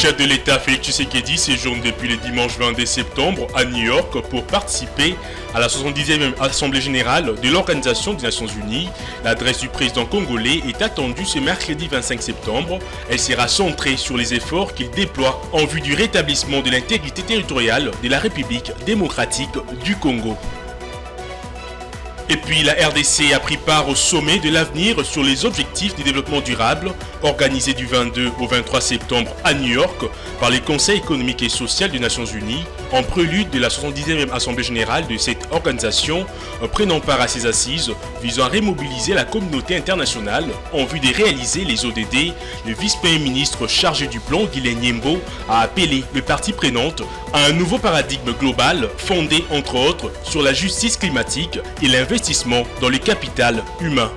chef de l'État Félix Tshisekedi séjourne depuis le dimanche 22 septembre à New York pour participer à la 70e Assemblée Générale de l'Organisation des Nations Unies. L'adresse du président congolais est attendue ce mercredi 25 septembre. Elle sera centrée sur les efforts qu'il déploie en vue du rétablissement de l'intégrité territoriale de la République démocratique du Congo. Et puis la RDC a pris part au sommet de l'avenir sur les objectifs du développement durable organisé du 22 au 23 septembre à New York par les Conseils économiques et sociaux des Nations Unies en prélude de la 70e Assemblée Générale de cette organisation prenant part à ses assises visant à remobiliser la communauté internationale en vue de réaliser les ODD. Le vice-premier ministre chargé du plan, Guilain Nyembo, a appelé les parties prenantes à un nouveau paradigme global fondé entre autres sur la justice climatique et l'investissement dans le capital humain.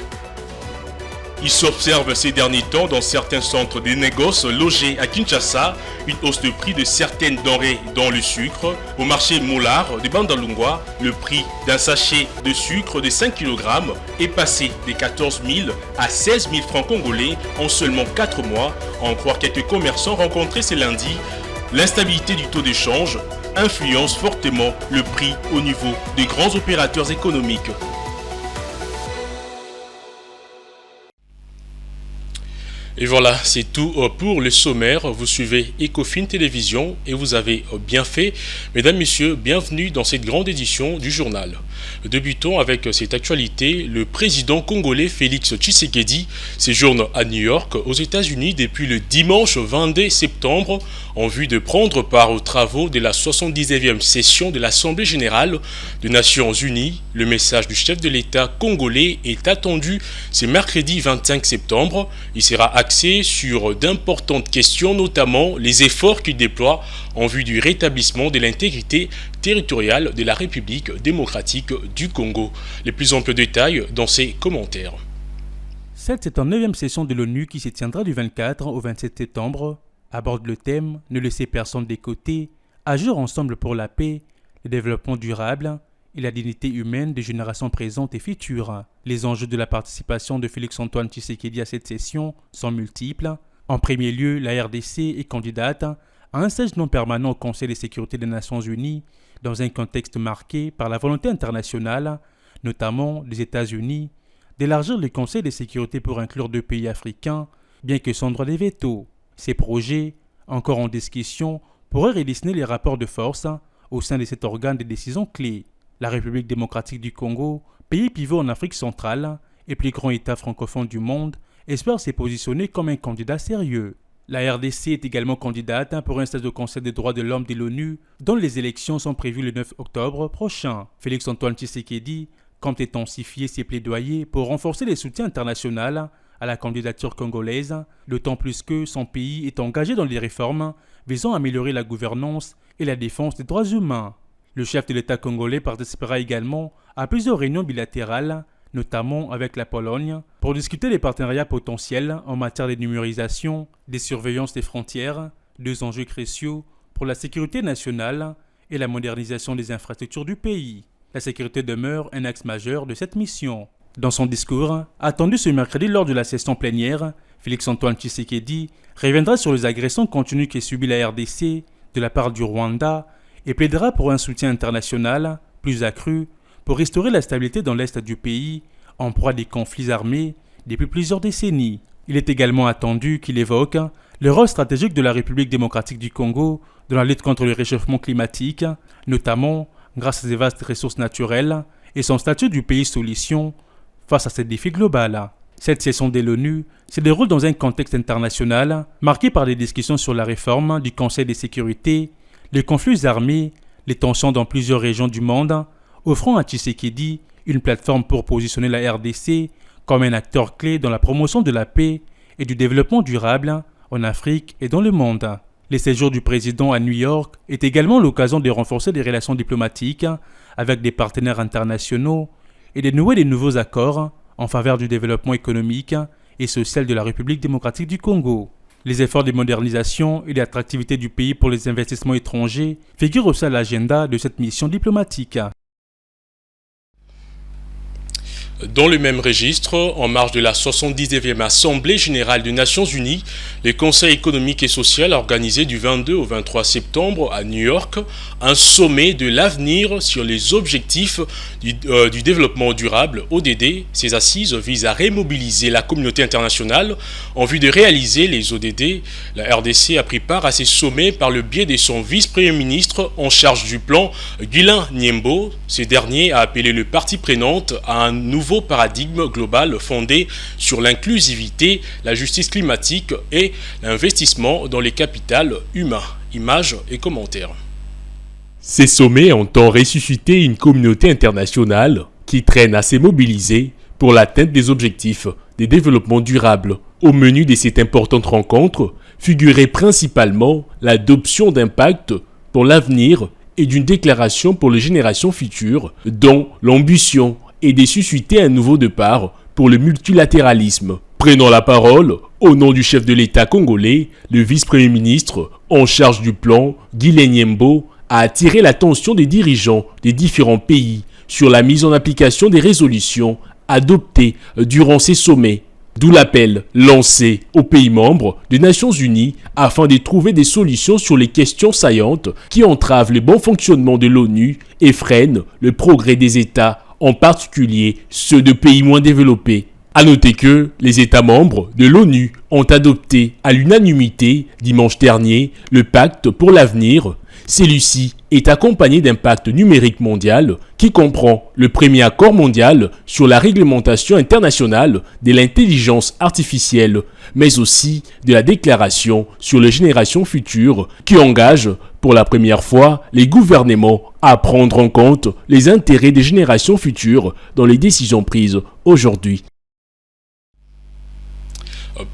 Il s'observe ces derniers temps dans certains centres de négoce logés à Kinshasa une hausse de prix de certaines denrées dont le sucre. Au marché Moulard de Bandalungwa, le prix d'un sachet de sucre de 5 kg est passé de 14 000 à 16 000 francs congolais en seulement 4 mois. À en croire quelques commerçants rencontrés ce lundi, l'instabilité du taux d'échange influence fortement le prix au niveau des grands opérateurs économiques. Et voilà, c'est tout pour le sommaire. Vous suivez Ecofin Télévision et vous avez bien fait. Mesdames, Messieurs, bienvenue dans cette grande édition du journal. Débutons avec cette actualité. Le président congolais Félix Tshisekedi séjourne à New York, aux États-Unis, depuis le dimanche 22 septembre en vue de prendre part aux travaux de la 79e session de l'Assemblée générale des Nations Unies. Le message du chef de l'État congolais est attendu ce mercredi 25 septembre. Il sera axé sur d'importantes questions, notamment les efforts qu'il déploie en vue du rétablissement de l'intégrité territoriale de la République démocratique du Congo. Les plus amples détails dans ces commentaires. Cette 79e session de l'ONU qui se tiendra du 24 au 27 septembre aborde le thème « Ne laisser personne de côté, agir ensemble pour la paix, le développement durable et la dignité humaine des générations présentes et futures ». Les enjeux de la participation de Félix-Antoine Tshisekedi à cette session sont multiples. En premier lieu, la RDC est candidate à un siège non permanent au Conseil de sécurité des Nations Unies dans un contexte marqué par la volonté internationale, notamment des États-Unis, d'élargir le Conseil de sécurité pour inclure 2 pays africains, bien que sans droit de veto. Ces projets, encore en discussion, pourraient redessiner les rapports de force au sein de cet organe de décision clé. La République démocratique du Congo, pays pivot en Afrique centrale et plus grand État francophone du monde, espère se positionner comme un candidat sérieux. La RDC est également candidate pour un siège au Conseil des droits de l'homme de l'ONU, dont les élections sont prévues le 9 octobre prochain. Félix-Antoine Tshisekedi compte intensifier ses plaidoyers pour renforcer le soutien international à la candidature congolaise, d'autant plus que son pays est engagé dans les réformes visant à améliorer la gouvernance et la défense des droits humains. Le chef de l'État congolais participera également à plusieurs réunions bilatérales, notamment avec la Pologne, pour discuter des partenariats potentiels en matière de numérisation, de surveillance des frontières, 2 enjeux cruciaux pour la sécurité nationale et la modernisation des infrastructures du pays. La sécurité demeure un axe majeur de cette mission. Dans son discours, attendu ce mercredi lors de la session plénière, Félix-Antoine Tshisekedi reviendra sur les agressions continues que subit la RDC de la part du Rwanda et plaidera pour un soutien international plus accru pour restaurer la stabilité dans l'est du pays, en proie à des conflits armés depuis plusieurs décennies. Il est également attendu qu'il évoque le rôle stratégique de la République démocratique du Congo dans la lutte contre le réchauffement climatique, notamment grâce à ses vastes ressources naturelles et son statut du pays solution face à ces défis globaux. Cette session de l'ONU se déroule dans un contexte international marqué par des discussions sur la réforme du Conseil de sécurité, les conflits armés, les tensions dans plusieurs régions du monde, offrant à Tshisekedi une plateforme pour positionner la RDC comme un acteur clé dans la promotion de la paix et du développement durable en Afrique et dans le monde. Le séjour du président à New York est également l'occasion de renforcer des relations diplomatiques avec des partenaires internationaux et de nouer de nouveaux accords en faveur du développement économique et social de la République démocratique du Congo. Les efforts de modernisation et d'attractivité du pays pour les investissements étrangers figurent aussi à l'agenda de cette mission diplomatique. Dans le même registre, en marge de la 79e Assemblée générale des Nations unies, le Conseil économique et social a organisé du 22 au 23 septembre à New York un sommet de l'avenir sur les objectifs du développement durable, ODD. Ces assises visent à remobiliser la communauté internationale en vue de réaliser les ODD. La RDC a pris part à ces sommets par le biais de son vice-premier ministre en charge du plan, Guilain Nyembo. Ce dernier a appelé les parties prenantes à un nouveau paradigme global fondé sur l'inclusivité, la justice climatique et l'investissement dans les capitales humains. Images et commentaires. Ces sommets entendent ressusciter une communauté internationale qui traîne à se mobiliser pour l'atteinte des objectifs de développement durable. Au menu de cette importante rencontre figurait principalement l'adoption d'impacts pour l'avenir et d'une déclaration pour les générations futures, dont l'ambition est de susciter un nouveau départ pour le multilatéralisme. Prenant la parole, au nom du chef de l'État congolais, le vice-premier ministre en charge du plan, Guilain Nyembo, a attiré l'attention des dirigeants des différents pays sur la mise en application des résolutions adoptées durant ces sommets. D'où l'appel lancé aux pays membres des Nations Unies afin de trouver des solutions sur les questions saillantes qui entravent le bon fonctionnement de l'ONU et freinent le progrès des États, en particulier ceux de pays moins développés. À noter que les États membres de l'ONU ont adopté à l'unanimité dimanche dernier le pacte pour l'avenir. Celui-ci est accompagné d'un pacte numérique mondial qui comprend le premier accord mondial sur la réglementation internationale de l'intelligence artificielle, mais aussi de la déclaration sur les générations futures qui engage pour la première fois les gouvernements à prendre en compte les intérêts des générations futures dans les décisions prises aujourd'hui.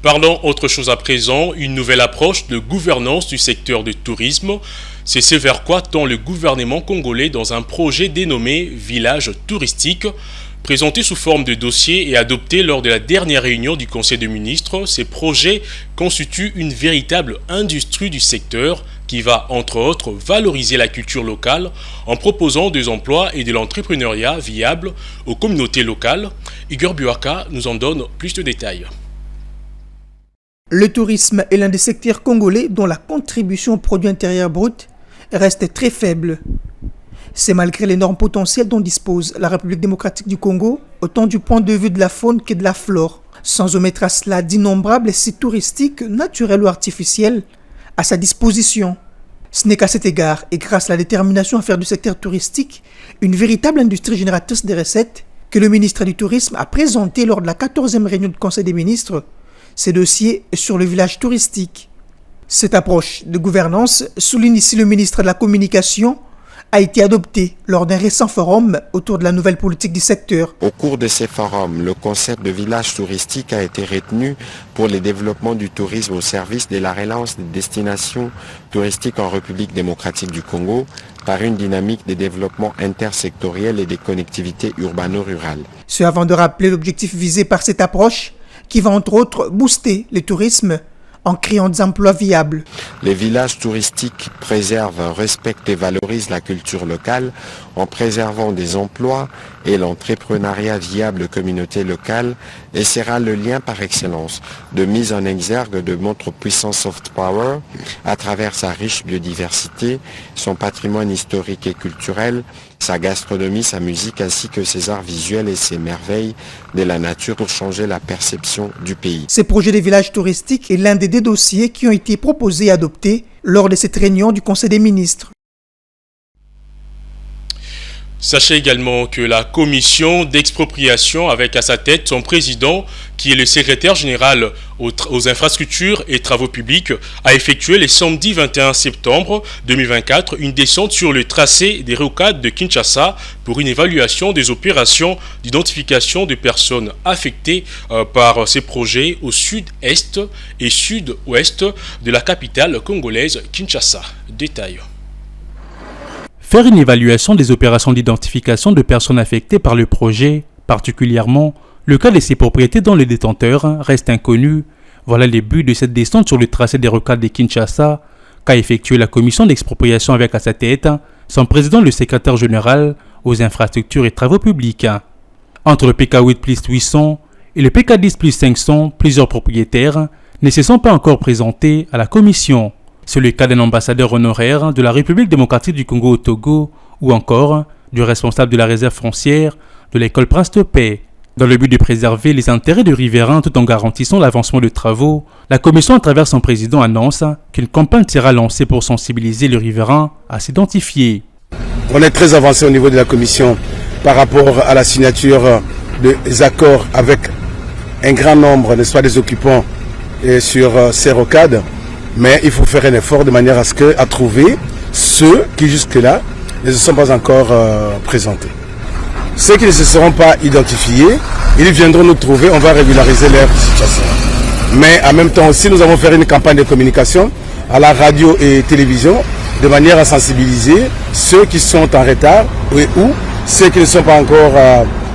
Parlons autre chose à présent, une nouvelle approche de gouvernance du secteur du tourisme. C'est ce vers quoi tend le gouvernement congolais dans un projet dénommé Village touristique. Présenté sous forme de dossier et adopté lors de la dernière réunion du Conseil des ministres, ces projets constituent une véritable industrie du secteur qui va, entre autres, valoriser la culture locale en proposant des emplois et de l'entrepreneuriat viable aux communautés locales. Igor Buaka nous en donne plus de détails. Le tourisme est l'un des secteurs congolais dont la contribution au produit intérieur brut reste très faible. C'est malgré l'énorme potentiel dont dispose la République démocratique du Congo, autant du point de vue de la faune que de la flore, sans omettre à cela d'innombrables sites touristiques, naturels ou artificiels, à sa disposition. Ce n'est qu'à cet égard, et grâce à la détermination à faire du secteur touristique une véritable industrie génératrice de recettes, que le ministre du Tourisme a présenté lors de la 14e réunion du Conseil des ministres ces dossiers sur le village touristique. Cette approche de gouvernance, souligne ici le ministre de la Communication, a été adoptée lors d'un récent forum autour de la nouvelle politique du secteur. Au cours de ces forums, le concept de village touristique a été retenu pour le développement du tourisme au service de la relance des destinations touristiques en République démocratique du Congo par une dynamique de développement intersectoriel et des connectivités urbano-rurales. Ce avant de rappeler l'objectif visé par cette approche, qui va entre autres booster le tourisme en créant des emplois viables. Les villages touristiques préservent, respectent et valorisent la culture locale en préservant des emplois et l'entrepreneuriat viable communauté locale et sera le lien par excellence de mise en exergue de notre puissant soft power à travers sa riche biodiversité, son patrimoine historique et culturel, sa gastronomie, sa musique ainsi que ses arts visuels et ses merveilles de la nature pour changer la perception du pays. Ce projet des villages touristiques est l'un des deux dossiers qui ont été proposés et adoptés lors de cette réunion du Conseil des ministres. Sachez également que la commission d'expropriation, avec à sa tête son président, qui est le secrétaire général aux infrastructures et travaux publics, a effectué le samedi 21 septembre 2024 une descente sur le tracé des rocades de Kinshasa pour une évaluation des opérations d'identification de personnes affectées par ces projets au sud-est et sud-ouest de la capitale congolaise Kinshasa. Détail. Faire une évaluation des opérations d'identification de personnes affectées par le projet, particulièrement le cas de ses propriétés dont le détenteur reste inconnu. Voilà les buts de cette descente sur le tracé des rocades de Kinshasa qu'a effectué la commission d'expropriation avec à sa tête son président le secrétaire général aux infrastructures et travaux publics. Entre le PK8+800 et le PK10+500, plusieurs propriétaires ne se sont pas encore présentés à la commission. C'est le cas d'un ambassadeur honoraire de la République démocratique du Congo au Togo ou encore du responsable de la réserve foncière de l'école Prince de Paix. Dans le but de préserver les intérêts des riverains tout en garantissant l'avancement des travaux, la commission à travers son président annonce qu'une campagne sera lancée pour sensibiliser les riverains à s'identifier. On est très avancé au niveau de la commission par rapport à la signature des accords avec un grand nombre, n'est-ce pas, des occupants sur ces rocades, mais il faut faire un effort de manière à trouver ceux qui jusque-là ne se sont pas encore présentés. Ceux qui ne se seront pas identifiés, ils viendront nous trouver, on va régulariser leur situation. Mais en même temps aussi, nous avons fait une campagne de communication à la radio et télévision de manière à sensibiliser ceux qui sont en retard ou ceux qui ne sont pas encore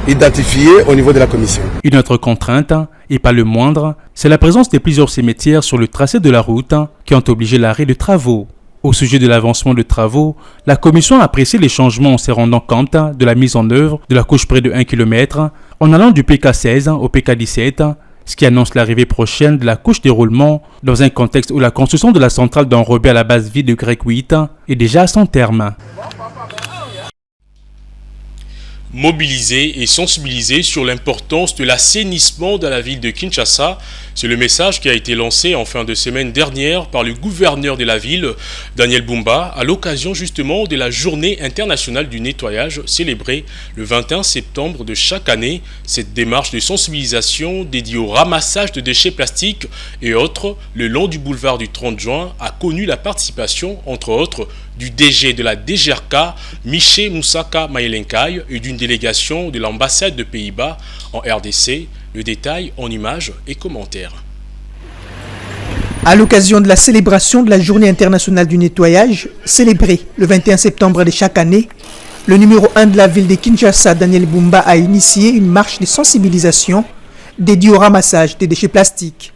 identifiés au niveau de la commission. Une autre contrainte, et pas le moindre, c'est la présence de plusieurs cimetières sur le tracé de la route qui ont obligé l'arrêt de travaux. Au sujet de l'avancement de travaux, la commission a apprécié les changements en se rendant compte de la mise en œuvre de la couche près de 1 km en allant du PK16 au PK17, ce qui annonce l'arrivée prochaine de la couche déroulement dans un contexte où la construction de la centrale d'enrobé à la base vide de Grec 8 est déjà à son terme. Mobiliser et sensibiliser sur l'importance de l'assainissement dans la ville de Kinshasa. C'est le message qui a été lancé en fin de semaine dernière par le gouverneur de la ville, Daniel Bumba, à l'occasion justement de la journée internationale du nettoyage célébrée le 21 septembre de chaque année. Cette démarche de sensibilisation dédiée au ramassage de déchets plastiques et autres le long du boulevard du 30 juin a connu la participation, entre autres, du DG de la DGRK, Miché Moussaka Mayelenkai, et d'une délégation de l'ambassade de Pays-Bas en RDC. Le détail en images et commentaires. À l'occasion de la célébration de la Journée internationale du nettoyage, célébrée le 21 septembre de chaque année, le numéro 1 de la ville de Kinshasa, Daniel Bumba, a initié une marche de sensibilisation dédiée au ramassage des déchets plastiques.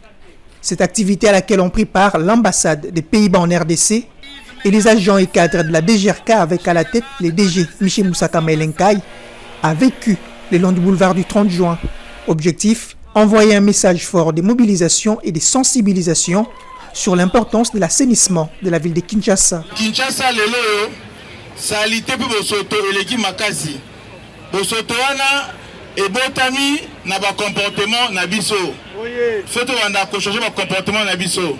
Cette activité à laquelle ont pris part l'ambassade des Pays-Bas en RDC et les agents et cadres de la DGRK avec à la tête les DG Miché Moussaka Mayelenkai a vécu le long du boulevard du 30 juin. Objectif, envoyer un message fort de mobilisation et de sensibilisation sur l'importance de l'assainissement de la ville de Kinshasa. Kinshasa lelo salité pour bosoto eleki makasi. Bosoto wana ebotami na ba comportement na biso. Surtout on a changé ba comportement na biso.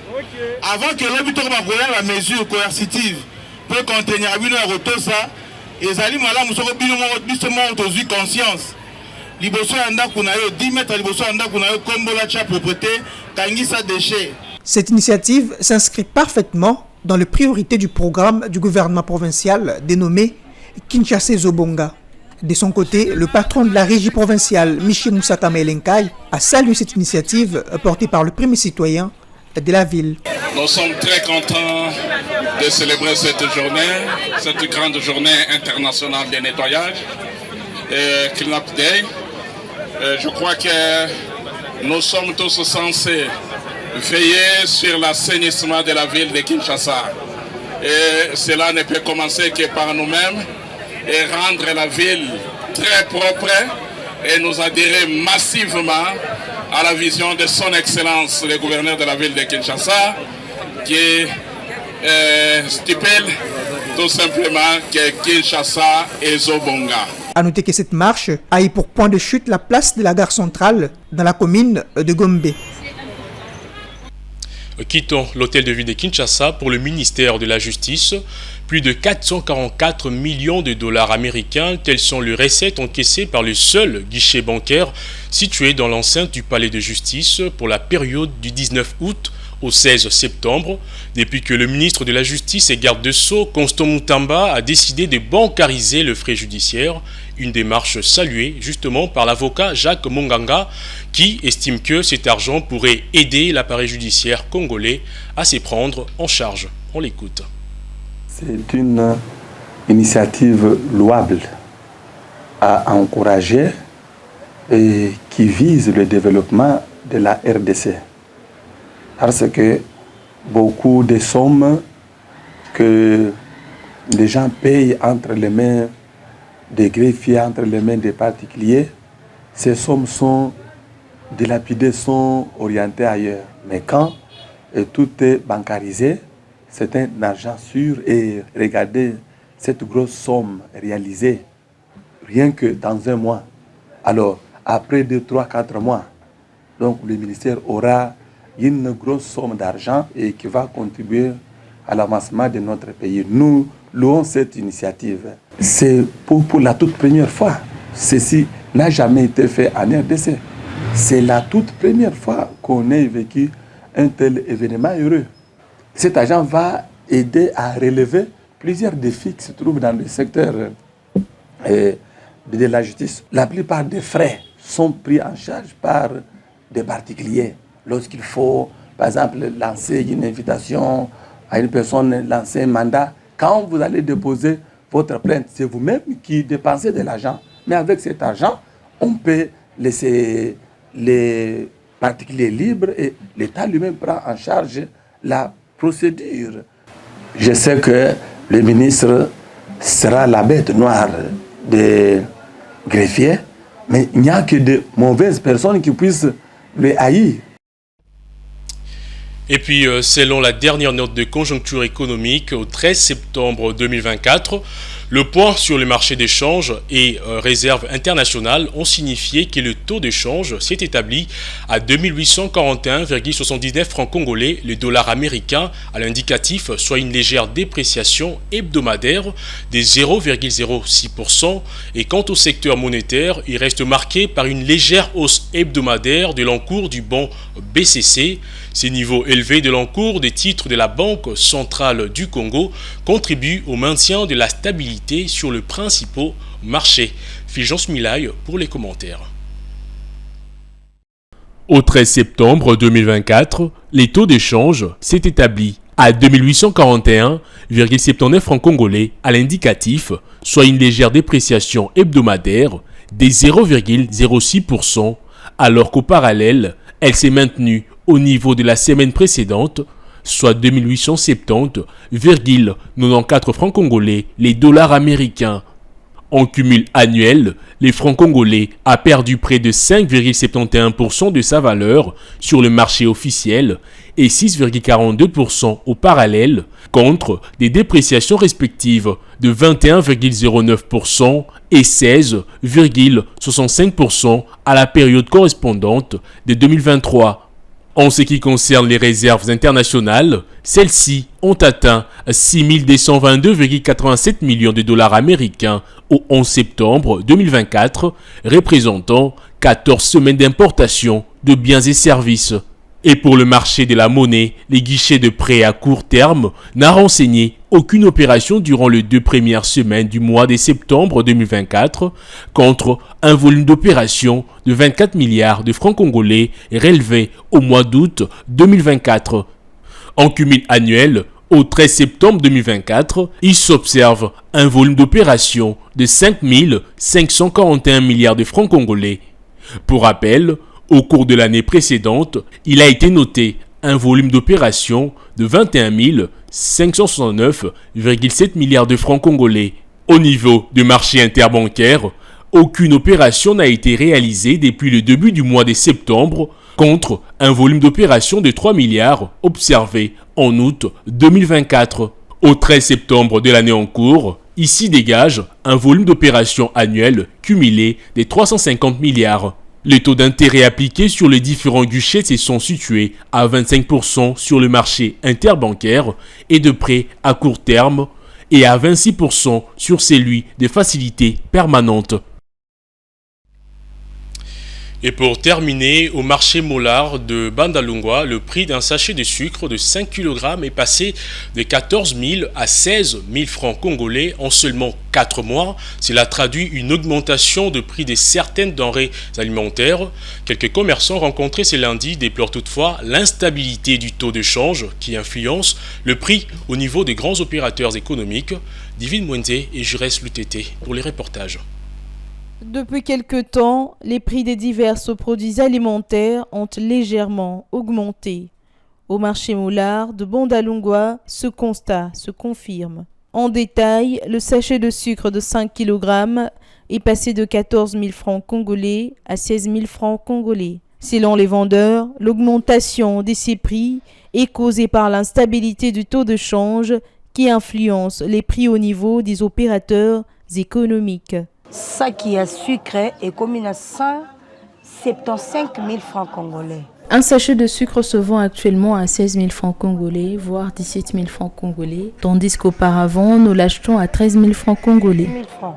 Avant que l'habitant va voir la mesure coercitive pour contenir bino na rotosa, ezali malamu soko bino mo biso mo tozu conscience. Cette initiative s'inscrit parfaitement dans les priorités du programme du gouvernement provincial dénommé Kinshasa Zobonga. De son côté, le patron de la régie provinciale, Miché Moussaka Mayelenkai, a salué cette initiative portée par le premier citoyen de la ville. Nous sommes très contents de célébrer cette journée, cette grande journée internationale de nettoyage, Clean Up Day. Je crois que nous sommes tous censés veiller sur l'assainissement de la ville de Kinshasa. Et cela ne peut commencer que par nous-mêmes et rendre la ville très propre et nous adhérer massivement à la vision de son Excellence, le gouverneur de la ville de Kinshasa, qui stipule tout simplement que Kinshasa est Zobonga. A noter que cette marche a eu pour point de chute la place de la gare centrale dans la commune de Gombe. Quittons l'hôtel de ville de Kinshasa pour le ministère de la Justice. Plus de 444 millions de dollars américains, telles sont les recettes encaissées par le seul guichet bancaire situé dans l'enceinte du palais de justice pour la période du 19 août au 16 septembre, depuis que le ministre de la Justice et garde de Sceaux, Constant Moutamba, a décidé de bancariser le frais judiciaire, une démarche saluée justement par l'avocat Jacques Monganga, qui estime que cet argent pourrait aider l'appareil judiciaire congolais à se prendre en charge. On l'écoute. C'est une initiative louable à encourager et qui vise le développement de la RDC. Parce que beaucoup de sommes que les gens payent entre les mains des greffiers, entre les mains des particuliers, ces sommes sont dilapidées, sont orientées ailleurs. Mais quand tout est bancarisé, c'est un argent sûr. Et regardez cette grosse somme réalisée rien que dans un mois. Alors, après 2, 3, 4 mois, donc le ministère aura une grosse somme d'argent et qui va contribuer à l'avancement de notre pays. Nous louons cette initiative. C'est pour la toute première fois. Ceci n'a jamais été fait en RDC. C'est la toute première fois qu'on ait vécu un tel événement heureux. Cet argent va aider à relever plusieurs défis qui se trouvent dans le secteur de la justice. La plupart des frais sont pris en charge par des particuliers. Lorsqu'il faut, par exemple, lancer une invitation à une personne, lancer un mandat, quand vous allez déposer votre plainte, c'est vous-même qui dépensez de l'argent. Mais avec cet argent, on peut laisser les particuliers libres et l'État lui-même prend en charge la procédure. Je sais que le ministre sera la bête noire des greffiers, mais il n'y a que de mauvaises personnes qui puissent le haïr. Et puis, selon la dernière note de conjoncture économique au 13 septembre 2024, le poids sur le marché d'échange et réserves internationales ont signifié que le taux d'échange s'est établi à 2841,79 francs congolais, le dollar américain à l'indicatif, soit une légère dépréciation hebdomadaire de 0,06%. Et quant au secteur monétaire, il reste marqué par une légère hausse hebdomadaire de l'encours du bon BCC. Ces niveaux élevés de l'encours des titres de la Banque centrale du Congo contribuent au maintien de la stabilité sur le principal marché. Fulgence Milaille pour les commentaires. Au 13 septembre 2024, les taux d'échange s'est établi à 2841,79 francs congolais à l'indicatif, soit une légère dépréciation hebdomadaire des 0,06%, alors qu'au parallèle, elle s'est maintenue au niveau de la semaine précédente, soit 2870,94 francs congolais, les dollars américains. En cumul annuel, les francs congolais a perdu près de 5,71% de sa valeur sur le marché officiel et 6,42% au parallèle, contre des dépréciations respectives de 21,09% et 16,65% à la période correspondante de 2023. En ce qui concerne les réserves internationales, celles-ci ont atteint 6 222,87 millions de dollars américains au 11 septembre 2024, représentant 14 semaines d'importation de biens et services. Et pour le marché de la monnaie, les guichets de prêt à court terme n'a renseigné aucune opération durant les 2 premières semaines du mois de septembre 2024, contre un volume d'opérations de 24 milliards de francs congolais relevé au mois d'août 2024. En cumul annuel, au 13 septembre 2024, il s'observe un volume d'opérations de 5 541 milliards de francs congolais. Pour rappel, au cours de l'année précédente, il a été noté un volume d'opérations de 21 569,7 milliards de francs congolais. Au niveau du marché interbancaire, aucune opération n'a été réalisée depuis le début du mois de septembre, contre un volume d'opérations de 3 milliards observé en août 2024. Au 13 septembre de l'année en cours, ici dégage un volume d'opérations annuel cumulé de 350 milliards. Les taux d'intérêt appliqués sur les différents guichets se sont situés à 25% sur le marché interbancaire et de prêts à court terme et à 26% sur celui de facilités permanentes. Et pour terminer, au marché molar de Bandalungwa, le prix d'un sachet de sucre de 5 kg est passé de 14 000 à 16 000 francs congolais en seulement 4 mois. Cela traduit une augmentation de prix de certaines denrées alimentaires. Quelques commerçants rencontrés ce lundi déplorent toutefois l'instabilité du taux de change qui influence le prix au niveau des grands opérateurs économiques. Divine Mwende et Jurès Lutété pour les reportages. Depuis quelque temps, les prix des divers produits alimentaires ont légèrement augmenté. Au marché moulard de Bandalungwa, ce constat se confirme. En détail, le sachet de sucre de 5 kg est passé de 14 000 francs congolais à 16 000 francs congolais. Selon les vendeurs, l'augmentation de ces prix est causée par l'instabilité du taux de change qui influence les prix au niveau des opérateurs économiques. Sac à sucre est commis à 175 000 francs congolais. Un sachet de sucre se vend actuellement à 16 000 francs congolais, voire 17 000 francs congolais, tandis qu'auparavant, nous l'achetons à 13 000 francs congolais. 10 000 francs.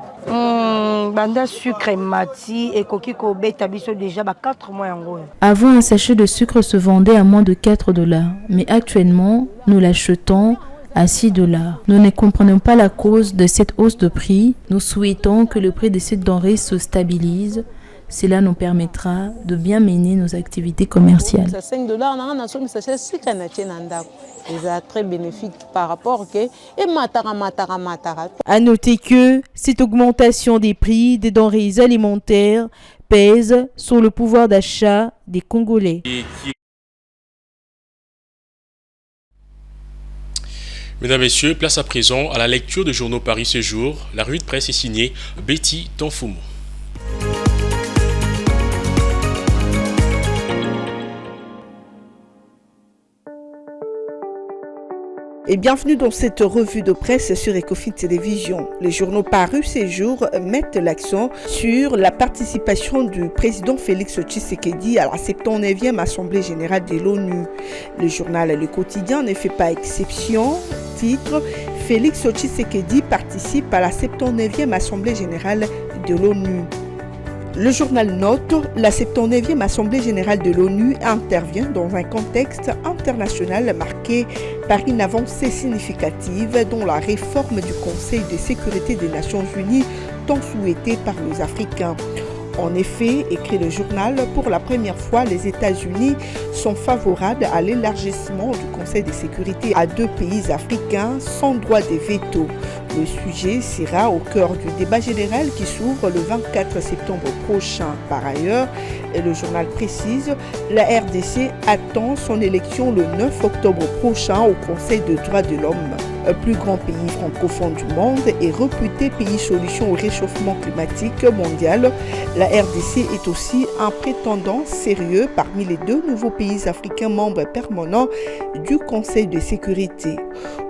Banda sucre mati et kokiko beta biso déjà 4 mois en gros. Avant, un sachet de sucre se vendait à moins de 4 $, mais actuellement, nous l'achetons à 6 $. Nous ne comprenons pas la cause de cette hausse de prix. Nous souhaitons que le prix de cette denrée se stabilise. Cela nous permettra de bien mener nos activités commerciales. 5 $, c'est très bénéfique par rapport que matara. À noter que cette augmentation des prix des denrées alimentaires pèse sur le pouvoir d'achat des Congolais. Mesdames, Messieurs, place à présent à la lecture de journaux Paris ce jour. La revue de presse est signée Betty Tanfumo. Et bienvenue dans cette revue de presse sur Ecofin Télévision. Les journaux parus ces jours mettent l'accent sur la participation du président Félix Tshisekedi à la 79e Assemblée Générale de l'ONU. Le journal Le Quotidien ne fait pas exception. Titre: Félix Tshisekedi participe à la 79e Assemblée Générale de l'ONU. Le journal note: la 79e Assemblée Générale de l'ONU intervient dans un contexte international marqué par une avancée significative dont la réforme du Conseil de sécurité des Nations Unies tant souhaitée par les Africains. En effet, écrit le journal, pour la première fois, les États-Unis sont favorables à l'élargissement du Conseil de sécurité à 2 pays africains sans droit de veto. Le sujet sera au cœur du débat général qui s'ouvre le 24 septembre prochain. Par ailleurs, et le journal précise, la RDC attend son élection le 9 octobre prochain au Conseil des droits de l'homme. Le plus grand pays francophone du monde et réputé pays solution au réchauffement climatique mondial, la RDC est aussi un prétendant sérieux parmi les 2 nouveaux pays africains membres permanents du Conseil de sécurité.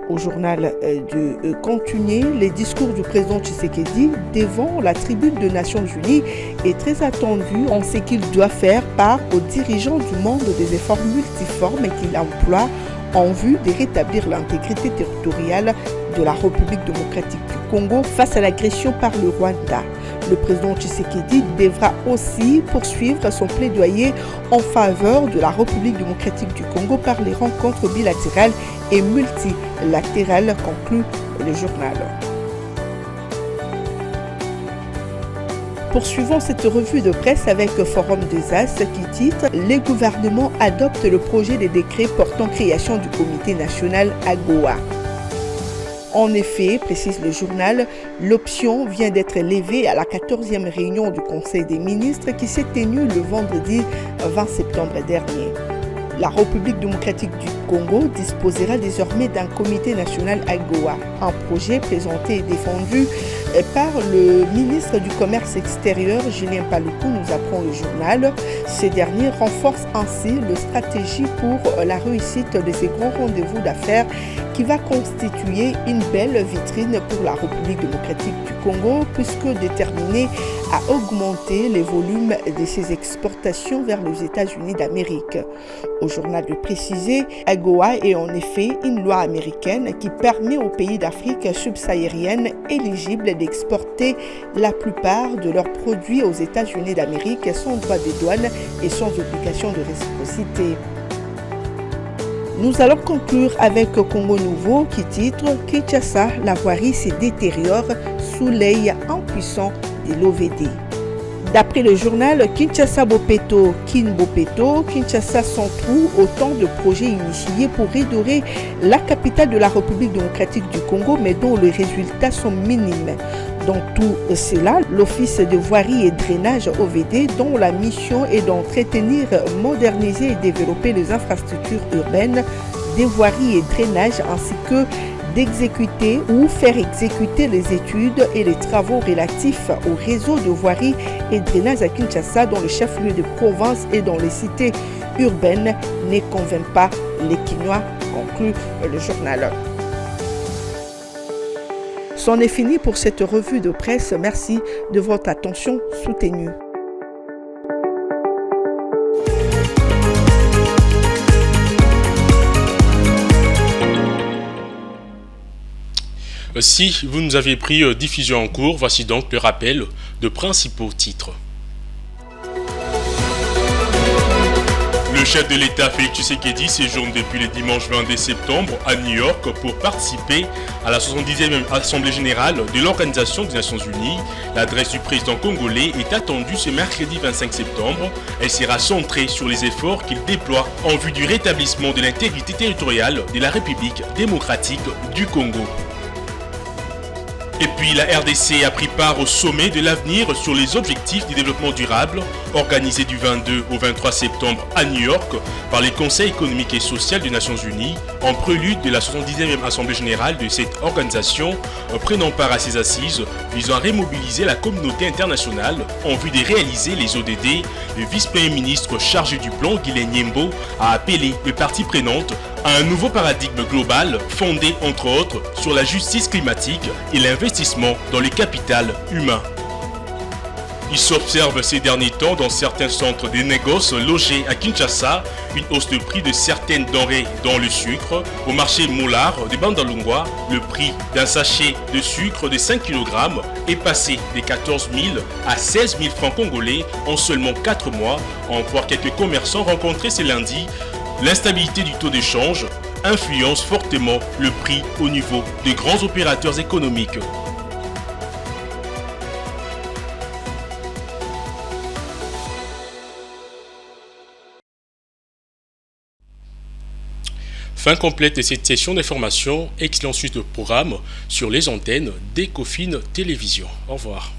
Au journal de continuer, les discours du président Tshisekedi devant la tribune des Nations Unies est très attendu en ce qu'il doit faire part aux dirigeants du monde des efforts multiformes qu'il emploie en vue de rétablir l'intégrité territoriale de la République démocratique du Congo face à l'agression par le Rwanda. Le président Tshisekedi devra aussi poursuivre son plaidoyer en faveur de la République démocratique du Congo par les rencontres bilatérales et multilatérales, conclut le journal. Poursuivons cette revue de presse avec Forum des As qui titre « Les gouvernements adoptent le projet de décret portant création du comité national AGOA ». En effet, précise le journal, l'option vient d'être levée à la 14e réunion du Conseil des ministres qui s'est tenue le vendredi 20 septembre dernier. La République démocratique du Congo disposera désormais d'un comité national AGOA, un projet présenté et défendu par le ministre du Commerce extérieur, Julien Paluku, nous apprend le journal. Ces derniers renforcent ainsi la stratégie pour la réussite de ces grands rendez-vous d'affaires qui va constituer une belle vitrine pour la République démocratique du Congo, puisque déterminée à augmenter les volumes de ses exportations vers les États-Unis d'Amérique. Au journal de préciser, AGOA est en effet une loi américaine qui permet aux pays d'Afrique subsaharienne éligibles d'exporter la plupart de leurs produits aux États-Unis d'Amérique sans droit de douane et sans obligation de réciprocité. Nous allons conclure avec Congo Nouveau qui titre « Kinshasa, la voirie se détériore sous l'œil impuissant de l'OVD ». D'après le journal Kinshasa Bopeto, Kinshasa sans trou, autant de projets initiés pour redorer la capitale de la République démocratique du Congo, mais dont les résultats sont minimes. Dans tout cela, l'Office de voirie et drainage OVD, dont la mission est d'entretenir, moderniser et développer les infrastructures urbaines, des voiries et drainages, ainsi que d'exécuter ou faire exécuter les études et les travaux relatifs au réseau de voirie et drainage à Kinshasa dans le chef-lieu de province et dans les cités urbaines ne convainc pas les Kinois, conclut le journal. C'en est fini pour cette revue de presse. Merci de votre attention soutenue. Si vous nous avez pris diffusion en cours, voici donc le rappel de principaux titres. Le chef de l'État Félix Tshisekedi séjourne depuis le dimanche 22 septembre à New York pour participer à la 70e Assemblée Générale de l'Organisation des Nations Unies. L'adresse du président congolais est attendue ce mercredi 25 septembre. Elle sera centrée sur les efforts qu'il déploie en vue du rétablissement de l'intégrité territoriale de la République démocratique du Congo. Et puis la RDC a pris part au sommet de l'avenir sur les objectifs du développement durable, organisé du 22 au 23 septembre à New York par les Conseils économiques et sociaux des Nations Unies, en prélude de la 70e Assemblée Générale de cette organisation, prenant part à ses assises visant à remobiliser la communauté internationale en vue de réaliser les ODD. Le vice-premier ministre chargé du plan, Guilain Nyembo, a appelé les parties prenantes à un nouveau paradigme global fondé entre autres sur la justice climatique et l'investissement dans le capital humain. Il s'observe ces derniers temps dans certains centres de négoces logés à Kinshasa une hausse de prix de certaines denrées dont le sucre. Au marché Moulard de Bandalungwa, le prix d'un sachet de sucre de 5 kg est passé de 14 000 à 16 000 francs congolais en seulement 4 mois. En voir quelques commerçants rencontrés ce lundi. L'instabilité du taux d'échange influence fortement le prix au niveau des grands opérateurs économiques. Fin complète de cette session d'information. Excellente suite de programme sur les antennes d'Ecofin Télévision. Au revoir.